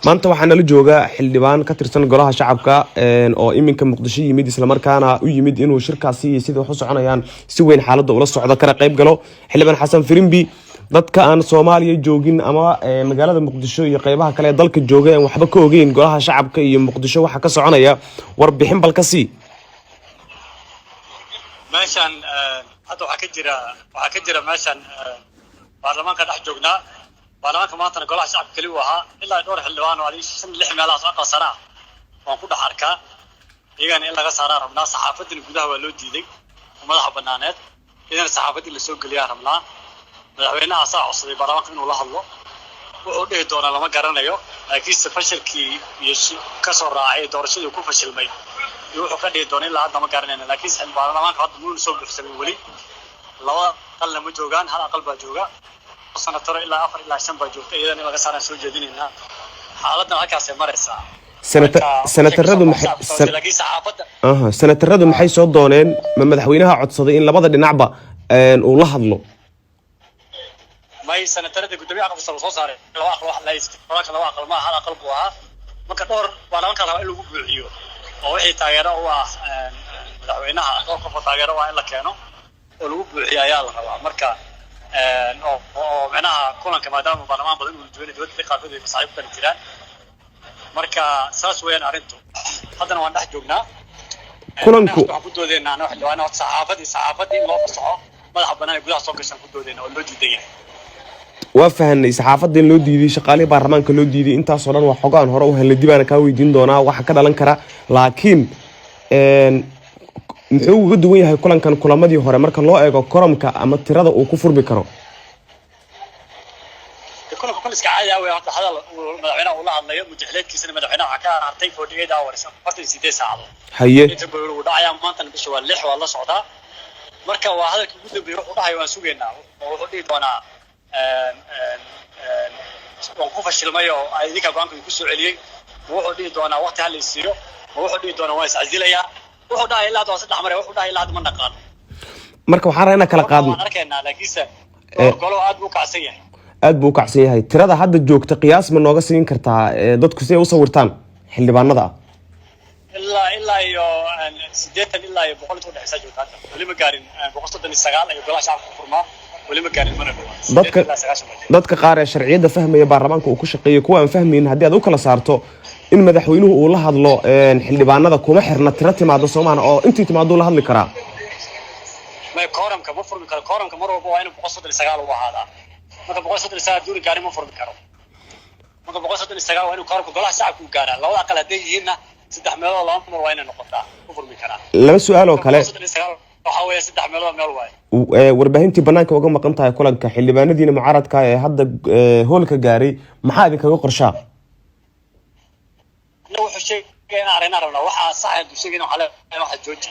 maanta waxaan la joogaa xildhibaan ka tirsan golaha shacabka oo iminka Muqdisho yimid isla markaana u yimid inuu shirkaasi sidoo wax u soconayaan si weyn xaaladda ula socdo kana qayb galo xildhibaan Xasan Firimbi dadka aan Soomaaliya joogin ama magaalada Muqdisho iyo qaybaha kale ee dalka joogay waxba ka ogeyn golaha shacabka iyo Muqdisho waxa ka soconaya warbixin balkasi meeshan hadda waxa ka jira meeshan baarlamaanka dhex joognaa baarlamaanka maanta golaha shacabka kali u ahaa ilaa dhowr xildhibaan oo 6 meelaha soo qasara waan ku dhaxarka iyagana in laga saaraa rabnaa saxaafadda gudaha waa loo diiday madaxa banaaneed idan saxaafadda la soo galiyaa rabnaa madaxweynaha asaa codsaday baarlamaanka inuu la hadlo wuxuu dhihi doonaa lama garanayo laakiin fashilkii iyo ka soo raacay doorashadii ku fashilmay wuxuu ka dhihi doonaa ilaa hadda ma garanayna laakiin baarlamaanka hadda muu soo buuxsamay wali laba qal lama joogaan hal aqal baa jooga sanataro ilaa 4 ilaa 5 baa joogta iyadana laga saaran soo jeedinayna xaaladda halkaas ay maraysaa senataradu maxay soo dooneen madaxweynaha codsaday in labada dhinacba uu la hadlo may senatarada gudoomiyaha aqalka soo saaray laba aqal wax la haysto laba aqal ma hal aqal buu ahaa marka dhowr baarlamaanka raba in lagu buuxiyo oo wixii taageero u ah madaxweynaha oo taageero waa in la keeno oo lagu buuxiyo ayaa la rabaa marka oo macnaha kulanka maadaama baarlamaan badan uu dibadda qaadada saaxiibka jiraan marka saas weeyaan arintu haddana waan dhex joognaa kulanku waxaan ku doodeynaa xildhibaano saxaafadii loo fasaxo madaxa banaan gudaha soo gashan ku doodeynaa oo loo diiday waa fahanay saxaafadda in loo diiday shaqaale baarlamaanka loo diiday intaas oo dhan wax xogaan hore u helay dibana ka weydiin doonaa waxa ka dhalan kara laakiin muxuu uga duwan yahay kulankan kulamadii hore marka loo eego koramka ama tirada uu ku furmi karo kulanka kulliska caadi ah waa hadal madaxweynaha uu la hadlayo mujahleedkiisana madaxweynaha waxa ka hartay 48 hours 48 saacadood haye inta uu dhacaya maanta bisha waa 6 waa la socdaa marka waa hadalkii ugu dambeeyay wuxuu dhahay waan sugeynaa oo wuxuu dhigi doonaa waan ku fashilmay oo idinka go'aanka ku soo celiyay wuxuu dhigi doonaa waqti hal isiyo wuxuu dhigi doonaa waa is casilayaa wuxuu dhahay ilaa 3 mar wuxuu dhahay ilaa ma naqaan marka waxaan raynaa kala qaadno arkeena laakiin golo aad buu kacsan yahay tirada hadda joogta qiyaas ma nooga siin kartaa dadku si ay u sawirtaan xildhibaanada ilaa iyo 80 ilaa iyo 100 u dhaxaysa joogta wali ma gaarin 139 ay golaha shacabka furmaa wali ma gaarin mana dadka qaar ee sharciyada fahmaya baarlamaanka uu ku shaqeeyo kuwa aan fahmaynin haddii aad u kala saarto in madaxweynuhu uu la hadlo xildhibaanada kuma xirna tiro timaado Soomaaliya oo intii timaado la hadli karaa ma kooramka ma furmi karo kooramka mar walba waa inuu 139 u ahaadaa marka 139 duuri gaari ma furmi karo marka 139 waa inuu kooramka golaha shacabka u gaaraa labada aqal haday yihiinna 3 meelood laba mar waa inay noqotaa u furmi karaa laba su'aal oo kale waxa weeye 3 meelood meel waay warbaahintii banaanka uga maqan tahay kulanka xildhibaanadiina mucaaradka ee hadda hoolka gaaray maxaa idin kaga qorshaa wuxuu sheegay in arrin arabna waxa sax ah uu sheegay in waxa jooji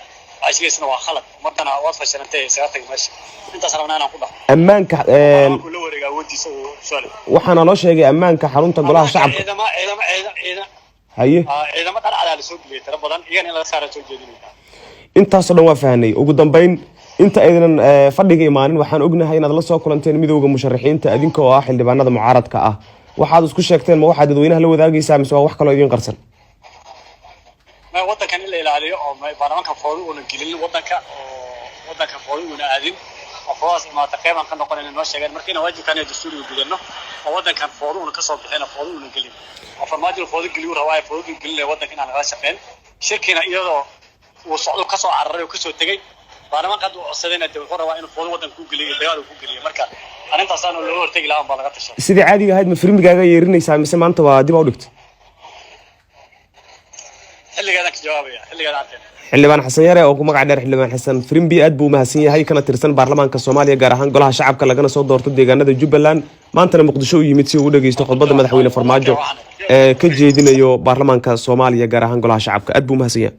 ashigeysna waa khalad martana waad fashilantay isaga tag meesha intaas rabnaa inaan ku dhaxo ammaanka la wareega wadiisa oo su'aal waxaana loo sheegay ammaanka xarunta golaha shacabka haye ciidamada dharcada la soo geliyay tiro badan iyana in la saaro soo jeedinaysa intaas oo dhan waa fahanay ugu dambeyn inta aydan fadhiga imaanin waxaan ognahay inaad la soo kulanteen midowga musharaxiinta adinka oo ah xildhibaanada mucaaradka ah waxaad isku sheegteen ma waxaad dadweynaha la wadaagaysaa mise waa wax kale oo idin qarsan ma wadankan in la ilaaliyo oo baarlamaanka foodo uu gelin wadanka foodo uu aadin oo foodas ma taqeeban ka noqon inay noo sheegaan markii waajibkan ay dastuur u gudano oo wadankan foodo uu ka soo bixina foodo uu gelin oo farmaajo foodo geliyo rawaay foodo gelin wadankan aan laga shaqeyn shirkina iyadoo uu socdo ka soo cararay oo ka soo tagay baarlamaanka uu codsadayna wuxuu rabaa inuu foodo wadanka ku geliyo dagaal uu ku geliyo marka arintaas aan loo hortagi lahaa baa laga tashay sidii caadiga ahayd ma firimigaaga yeerinaysaa mise maanta waa dib u dhigtay xildhibaan Xasan Yare oo ku magac dheer xildhibaan Xasan Firimbi aad buu mahadsan yahay kana tirsan baarlamaanka Soomaaliya gaar ahaan golaha shacabka lagana soo doorto deegaanada Jubbaland maantana Muqdisho u yimid si uu u dhageysto khudbadda madaxweyne Farmaajo ee ka jeedinayo baarlamaanka Soomaaliya gaar ahaan golaha shacabka aad buu mahadsan yahay